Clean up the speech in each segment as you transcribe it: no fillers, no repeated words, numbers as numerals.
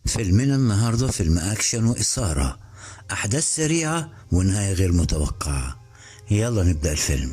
فيلمنا النهاردة فيلم أكشن وإثارة، أحداث سريعة ونهاية غير متوقعة. يلا نبدأ الفيلم.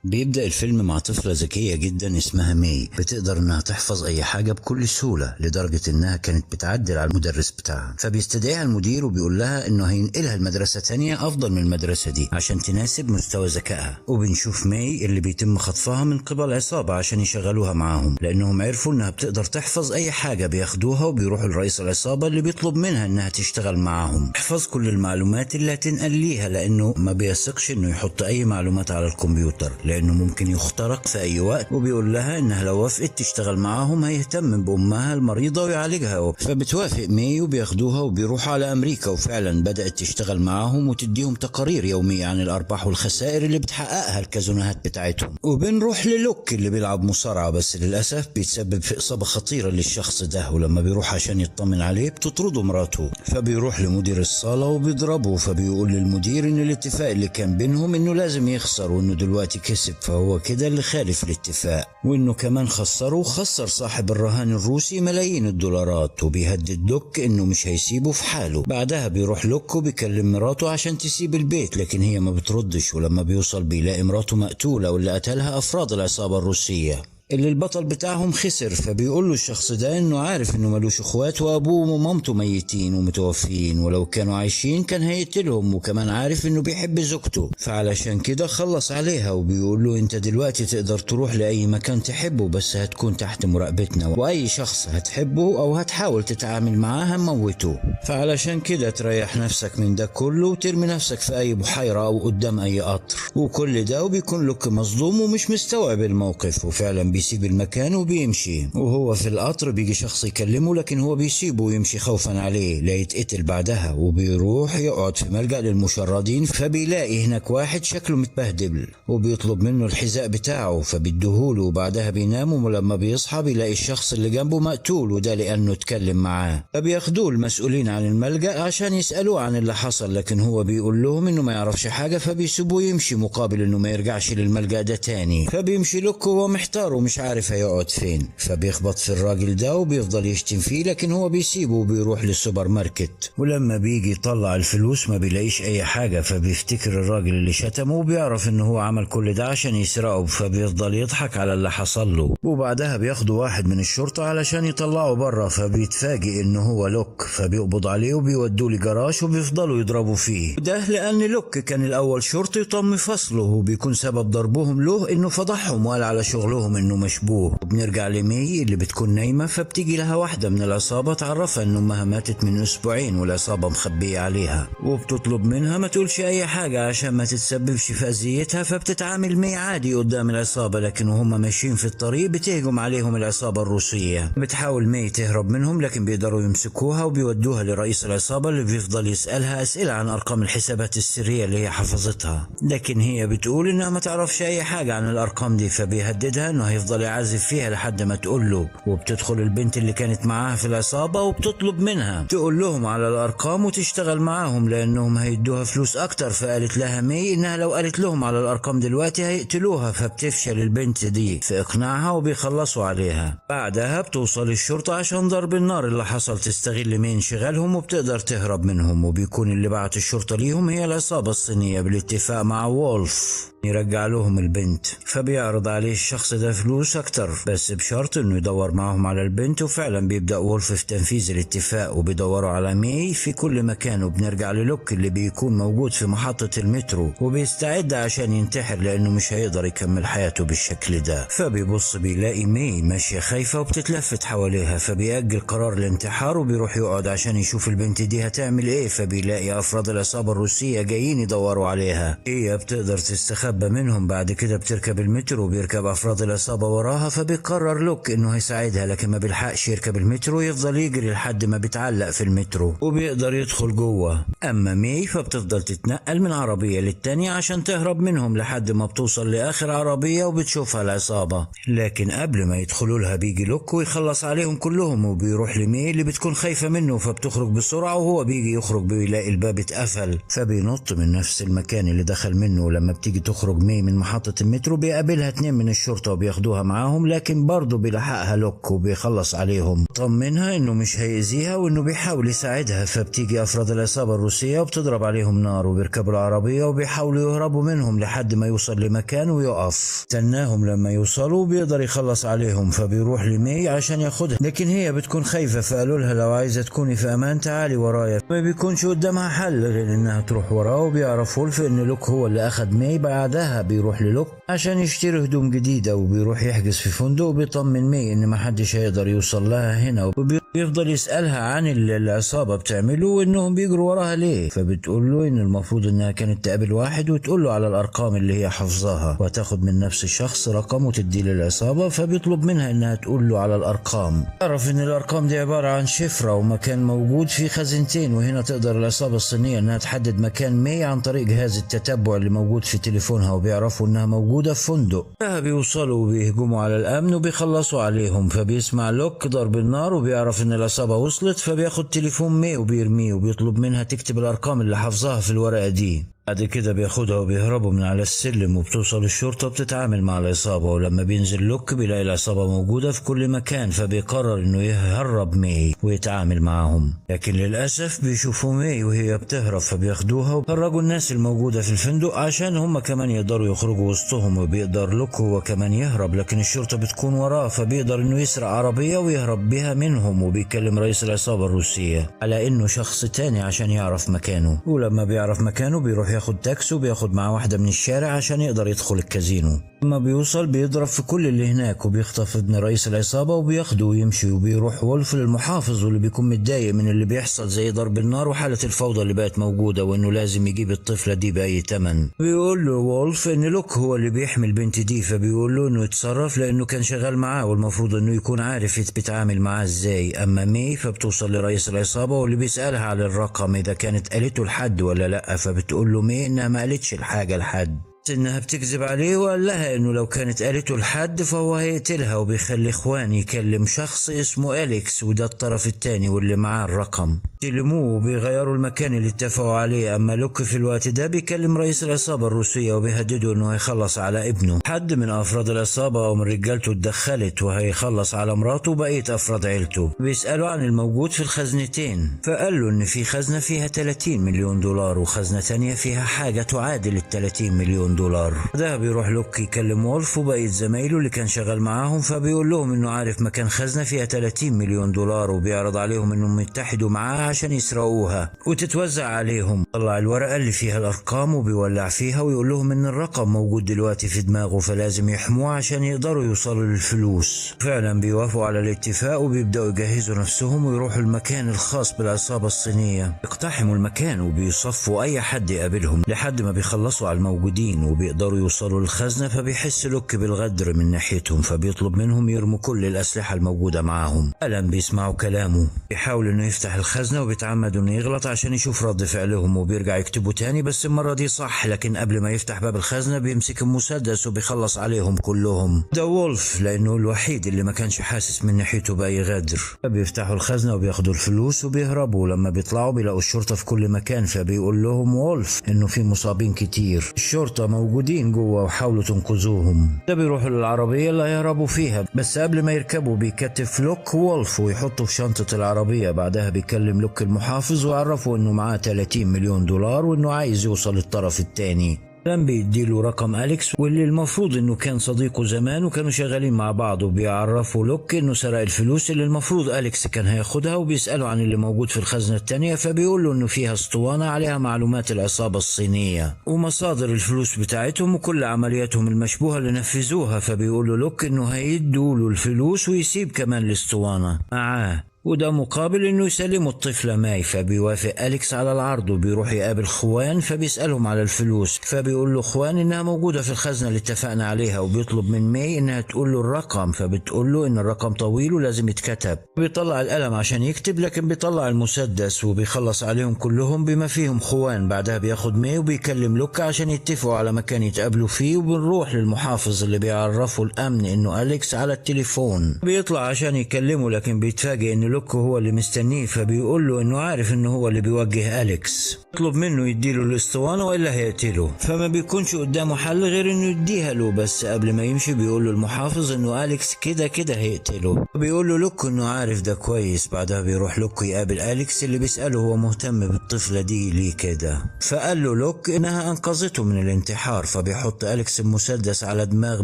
بيبدأ الفيلم مع طفلة ذكية جدا اسمها مي، بتقدر انها تحفظ اي حاجة بكل سهولة لدرجة انها كانت بتعدل على المدرس بتاعها. فبيستدعيها المدير وبيقول لها انه هينقلها المدرسة تانية افضل من المدرسة دي عشان تناسب مستوى ذكائها. وبنشوف مي اللي بيتم خطفها من قبل عصابة عشان يشغلوها معاهم، لانهم عرفوا انها بتقدر تحفظ اي حاجة بياخدوها، وبيروحوا لرئيس العصابة اللي بيطلب منها انها تشتغل معاهم تحفظ كل المعلومات اللي هتنقل ليها، لانه ما بيثقش انه يحط اي معلومات على الكمبيوتر لانه ممكن يخترق في اي وقت. وبيقول لها انها لو وافقت تشتغل معاهم هيهتم بامها المريضة ويعالجها. فبتوافق مي وبياخدوها وبيروحوا على امريكا، وفعلا بدأت تشتغل معاهم وتديهم تقارير يومية عن الارباح والخسائر اللي بتحققها الكازينوهات بتاعتهم. وبنروح للوك اللي بيلعب مصارعة، بس للاسف بيتسبب في اصابة خطيرة للشخص ده، ولما بيروح عشان يطمن عليه بتطرده مراته. فبيروح لمدير الصالة وبيضربه، فبيقول للمدير ان الاتفاق اللي كان بينهم انه لازم يخسر، وانه دلوقتي كسب فهو كده اللي خالف الاتفاق، وانه كمان خسر صاحب الرهان الروسي ملايين الدولارات. وبيهدد لوك انه مش هيسيبه في حاله. بعدها بيروح لوك وبيكلم مراته عشان تسيب البيت، لكن هي ما بتردش. ولما بيوصل بيلاقي مراته مقتولة، واللي قتلها افراد العصابة الروسية اللي البطل بتاعهم خسر. فبيقول له الشخص ده انه عارف انه ملوش اخوات، وابوه ومامته ميتين ومتوفين، ولو كانوا عايشين كان هيقتلهم، وكمان عارف انه بيحب زوجته فعلشان كده خلص عليها. وبيقول له انت دلوقتي تقدر تروح لاي مكان تحبه، بس هتكون تحت مراقبتنا، واي شخص هتحبه او هتحاول تتعامل معاه هنموته. فعلشان كده تريح نفسك من ده كله وترمي نفسك في اي بحيرة او قدام اي قطر. وكل ده وبيكون لوك مظلوم ومش مستوعب الموقف، وفعلا بيسيب المكان وبيمشي. وهو في القطر بيجي شخص يكلمه، لكن هو بيسيبه ويمشي خوفا عليه لا يتقتل بعدها. وبيروح يقعد في ملجأ للمشردين، فبيلاقي هناك واحد شكله متبهدل وبيطلب منه الحذاء بتاعه، فبيديهوله. وبعدها بينام، ولما بيصحى بيلاقي الشخص اللي جنبه مقتول، وده لأنه اتكلم معاه. فبياخدوه المسؤولين عن الملجأ عشان يسألوه عن اللي حصل، لكن هو بيقول لهم انه ما يعرفش حاجة، فبيسيبوه يمشي مقابل انه ما يرجعش للملجأ ده تاني. فبيمشي لوك وهو محتار ومش عارف هيقعد فين. فبيخبط في الراجل ده وبيفضل يشتم فيه، لكن هو بيسيبه وبيروح للسوبر ماركت. ولما بيجي يطلع الفلوس ما بيلاقيش اي حاجة، فبيفتكر الراجل اللي شتمه وبيعرف انه هو عمل كل ده عشان يسرقه، فبيفضل يضحك على اللي حصل له. وبعدها بياخدوا واحد من الشرطة علشان يطلعه بره، فبيتفاجئ انه هو لوك، فبيقبض عليه وبيودوه لجراج وبيفضلوا يضربوا فيه. وده لان لوك كان الاول شرطي وتم فصله، وبيكون سبب ضربهم له انه فضحهم وقال على شغلهم انه مشبوه. وبنرجع لمي اللي بتكون نايمة، فبتيجي لها واحدة من العصابة تعرفها ان امها ماتت من اسبوعين والعصابة مخبية عليها، وبتطلب منها ما تقولش اي حاجة عشان ما تتسببش في اذيتها. فبتتعامل مي عادي قدام العصابة، لكن وهم ماشيين في الطريق بتهجم عليهم العصابة الروسية. بتحاول مي تهرب منهم، لكن بيقدروا يمسكوها وبيودوها لرئيس العصابة اللي بيفضل يسألها اسئلة عن ارقام الحسابات السرية اللي هي حفظتها، لكن هي بتقول انها ما تعرفش اي حاجة عن الارقام دي. فبيهددها انه هيفضل يعذب فيها لحد ما تقول له. وبتدخل البنت اللي كانت معاها في العصابة وبتطلب منها تقول لهم على الارقام وتشتغل معاهم لانهم هيدوها فلوس اكتر. فقالت لها مي انها لو قالت لهم على الارقام دلوقتي هيقتلوها. فبتفشل البنت دي في اقناعها وبيخلصوا عليها. بعدها بتوصل الشرطة عشان ضرب النار اللي حصل، تستغل مي انشغالهم وبتقدر تهرب منهم. وبيكون اللي بعت الشرطة ليهم هي العصابة الصينية بالاتفاق مع وولف يرجع لهم البنت. فبيعرض عليه الشخص ده فلوس اكتر، بس بشرط انه يدور معهم على البنت. وفعلا بيبدأ وولف في تنفيذ الاتفاق وبيدوروا على مي في كل مكان. وبنرجع للوك اللي بيكون موجود في محطة المترو وبيستعد عشان ينتحر لانه مش هيقدر يكمل حياته بالشكل ده. فبيبص بيلاقي مي ماشية خايفة وبتتلفت حواليها، فبيأجل قرار الانتحار وبيروح يقعد عشان يشوف البنت دي هتعمل ايه. فبيلاقي افراد العصابة الروسية جايين يدوروا عليها، هي بتقدر تستخبى منهم. بعد كده بتركب المترو وبيركب افراد العصابة وراها، فبيقرر لوك انه هيساعدها، لكن ما بيلحقش يركب المترو، يفضل يجري لحد ما بيتعلق في المترو وبيقدر يدخل جوه. اما مي فبتفضل تتنقل من عربية للتانية عشان تهرب منهم لحد ما بتوصل لاخر عربية وبتشوفها العصابة. لكن قبل ما يدخلوا لها بيجي لوك ويخلص عليهم كلهم، وبيروح لمي اللي بتكون خايفة منه، فبتخرج بسرعة. وهو بيجي يخرج بيلاقي الباب اتقفل، فبينط من نفس المكان اللي دخل منه. لما بتيجي تخرج بتخرج مي من محطة المترو بيقابلها 2 من الشرطة وبياخدوها معاهم، لكن برضه بيلحقها لوك وبيخلص عليهم، طمنها انه مش هيأذيها وانه بيحاول يساعدها. فبتيجي افراد العصابة الروسية وبتضرب عليهم نار وبيركبوا العربية وبيحاولوا يهربوا منهم لحد ما يوصل لمكان ويقف. استناهم لما يوصلوا بيقدر يخلص عليهم، فبيروح لمي عشان ياخدها، لكن هي بتكون خايفة، فقالوا لها لو عايزة تكوني في امان تعالي ورايا. ما بيكونش قدامها حل غير انها تروح وراه. وبيعرف وولف ان لوك هو اللي اخد مي. بعدها بيروح للوك عشان يشتري هدوم جديدة وبيروح يحجز في فندق وبيطمن مي ان محدش هيقدر يوصل لها هنا، وبيفضل يسألها عن اللي العصابة بتعمله وانهم بيجروا وراها ليه. فبتقول له ان المفروض انها كانت تقابل واحد وتقول له على الارقام اللي هي حافظاها وتاخد من نفس الشخص رقم وتديه للعصابة. فبيطلب منها انها تقول له على الارقام. تعرف ان الارقام دي عبارة عن شفرة ومكان موجود فيه خزينتين، وهنا تقدر العصابة الصينية انها تحدد مكان مي عن طريق جهاز التتبع اللي موجود في تليفونها، وبيعرفوا انها موجودة في فندق. بيوصلوا وبيهجموا على الامن وبيخلصوا عليهم. فبيسمع لوك ضرب النار وبيعرف ان العصابة وصلت، فبياخد تليفون مي وبيرميه وبيطلب منها تكتب الارقام اللي حافظاها في الورقة دي. بعد كده بياخدها وبيهربوا من على السلم، وبتوصل الشرطة وبتتعامل مع العصابة. ولما بينزل لوك بيلاقي العصابة موجودة في كل مكان، فبيقرر انه يهرب مي ويتعامل معهم، لكن للأسف بيشوفوا مي وهي بتهرب فبياخدوها وبيخرجوا الناس الموجودة في الفندق عشان هم كمان يقدروا يخرجوا وسطهم. وبيقدر لوك هو كمان يهرب، لكن الشرطة بتكون وراه، فبيقدر انه يسرق عربية ويهرب بها منهم. وبيكلم رئيس العصابة الروسية على انه شخص تاني عشان يعرف مكانه. ولما بيعرف مكانه بيروح ياخد تاكسي وبياخد معاه واحدة من الشارع عشان يقدر يدخل الكازينو. لما بيوصل بيضرب في كل اللي هناك وبيخطف ابن رئيس العصابة وبياخده ويمشي. وبيروح وولف للمحافظ واللي بيكون متضايق من اللي بيحصل زي ضرب النار وحالة الفوضى اللي بقت موجودة، وانه لازم يجيب الطفلة دي بأي تمن. بيقول له وولف ان لوك هو اللي بيحمي البنت دي، فبيقول له انه يتصرف لانه كان شغال معاه والمفروض انه يكون عارف بيتعامل معاه ازاي. اما مي فبتوصل لرئيس العصابة واللي بيسألها على الرقم اذا كانت قالته لحد ولا لا، فبتقول له مي انها ما قالتش الحاجة لحد، انها بتكذب عليه، وقال لها انه لو كانت قالته لحد فهو هيقتلها. وبيخلي اخوان يكلم شخص اسمه أليكس وده الطرف التاني واللي معاه الرقم، يكلموه وبيغيروا المكان اللي اتفقوا عليه. اما لوك في الوقت ده بيكلم رئيس العصابة الروسية وبيهدده انه هيخلص على ابنه. حد من افراد العصابة او من رجالته اتدخلت وهيخلص على مراته وبقية افراد عيلته. بيسألوا عن الموجود في الخزنتين، فقال له ان في خزنة فيها 30 مليون دولار وخزنة تانية فيها حاجة تعادل 30 مليون دولار. ده بيروح لوك يكلم وولف وبقية زمايله اللي كان شغال معاهم، فبيقول لهم انه عارف مكان خزنة فيها 30 مليون دولار وبيعرض عليهم انهم يتحدوا معاه عشان يسرقوها وتتوزع عليهم. طلع الورقة اللي فيها الارقام وبيولع فيها ويقول لهم ان الرقم موجود دلوقتي في دماغه فلازم يحموه عشان يقدروا يوصلوا للفلوس. فعلا بيوافقوا على الاتفاق وبيبدأوا يجهزوا نفسهم ويروحوا المكان الخاص بالعصابة الصينية. يقتحموا المكان وبيصفوا اي حد يقابلهم لحد ما بيخلصوا على الموجودين وبيقدروا يوصلوا للخزنة. فبيحس لوك بالغدر من ناحيتهم فبيطلب منهم يرموا كل الأسلحة الموجودة معاهم. ألم بيسمعوا كلامه، بيحاول انه يفتح الخزنة وبيتعمد انه يغلط عشان يشوف رد فعلهم وبيرجع يكتبوا تاني، بس المرة دي صح. لكن قبل ما يفتح باب الخزنة بيمسك المسدس وبيخلص عليهم كلهم. ده وولف لانه الوحيد اللي ما كانش حاسس من ناحيته بأي غدر. فبيفتحوا الخزنة وبياخدوا الفلوس وبيهربوا. لما بيطلعوا بيلاقوا الشرطة في كل مكان، فبيقول لهم وولف انه في مصابين كتير، الشرطة موجودين جوه وحاولوا تنقذوهم. ده بيروحوا للعربية اللي هيهربوا فيها، بس قبل ما يركبوا بيكتف لوك وولف ويحطوا في شنطة العربية. بعدها بيكلم لوك المحافظ ويعرفوا انه معاه 30 مليون دولار وانه عايز يوصل للطرف التاني. كان بيديله رقم أليكس واللي المفروض انه كان صديقه زمان وكانوا شغالين مع بعض، وبيعرفوا لوك انه سرق الفلوس اللي المفروض أليكس كان هياخدها. وبيسألوا عن اللي موجود في الخزنة التانية، فبيقول له انه فيها اسطوانة عليها معلومات العصابة الصينية ومصادر الفلوس بتاعتهم وكل عملياتهم المشبوهة اللي نفذوها. فبيقول له لوك انه هيدوا له الفلوس ويسيب كمان الاسطوانة معاه، وده مقابل انه يسلموا الطفلة ماي. فبيوافق أليكس على العرض وبيروح يقابل خوان فبيسألهم على الفلوس. فبيقول له خوان انها موجودة في الخزنة اللي اتفقنا عليها، وبيطلب من ماي انها تقول له الرقم، فبتقول له ان الرقم طويل ولازم يتكتب. بيطلع القلم عشان يكتب لكن بيطلع المسدس وبيخلص عليهم كلهم بما فيهم خوان. بعدها بياخد ماي وبيكلم لوك عشان يتفقوا على مكان يتقابلوا فيه، وبنروح للمحافظ اللي بيعرفوا الامن انه أليكس على التليفون. بيطلع عشان يكلمه لكن بيتفاجئ ان لوك هو اللي مستنيه، فبيقول له انه عارف انه هو اللي بيوجه أليكس، يطلب منه يديله الاسطوانة والا هيقتله، فما بيكونش قدامه حل غير انه يديها له. بس قبل ما يمشي بيقول له المحافظ انه أليكس كده كده هيقتله، بيقول له لوك انه عارف ده كويس. بعدها بيروح لوك يقابل أليكس اللي بيسأله هو مهتم بالطفلة دي ليه كده، فقال له لوك انها انقذته من الانتحار. فبيحط أليكس المسدس على دماغ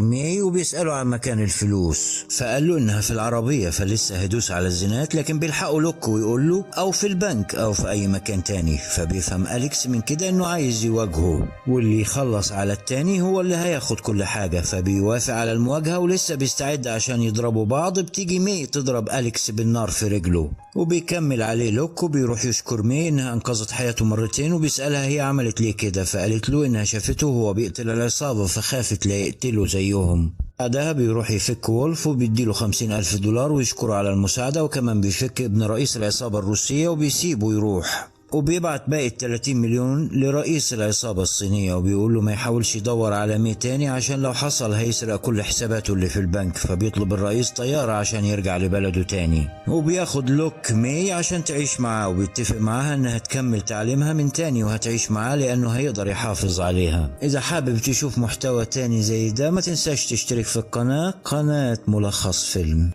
مي وبيسأله عن مكان الفلوس، فقال له انها في العربية فلسه هيدوس على الزنات، لكن بيلحقوا لوك ويقول له او في البنك او في اي مكان تاني. فبيفهم أليكس من كده انه عايز يواجهه، واللي يخلص على التاني هو اللي هياخد كل حاجة. فبيوافق على المواجهة ولسه بيستعد عشان يضربوا بعض، بتيجي مي تضرب أليكس بالنار في رجله، وبيكمل عليه لوك وبيروح يشكر مي انها انقذت حياته مرتين، وبيسألها هي عملت ليه كده، فقالت له انها شافته وهو بيقتل العصابة فخافت لا يقتله زيهم. بعدها بيروح يفك وولف وبيديله 50,000 دولار ويشكره على المساعدة، وكمان بيفك ابن رئيس العصابة الروسية وبيسيبه يروح، وبيبعت باقي 30 مليون لرئيس العصابة الصينية، وبيقول له ما يحاولش يدور على مي تاني عشان لو حصل هيسرق كل حساباته اللي في البنك. فبيطلب الرئيس طيارة عشان يرجع لبلده تاني، وبياخد لوك مي عشان تعيش معاه، وبيتفق معاها انها تكمل تعليمها من تاني وهتعيش معاه لانه هيقدر يحافظ عليها. اذا حابب تشوف محتوى تاني زي ده ما تنساش تشترك في القناة، قناة ملخص فيلم.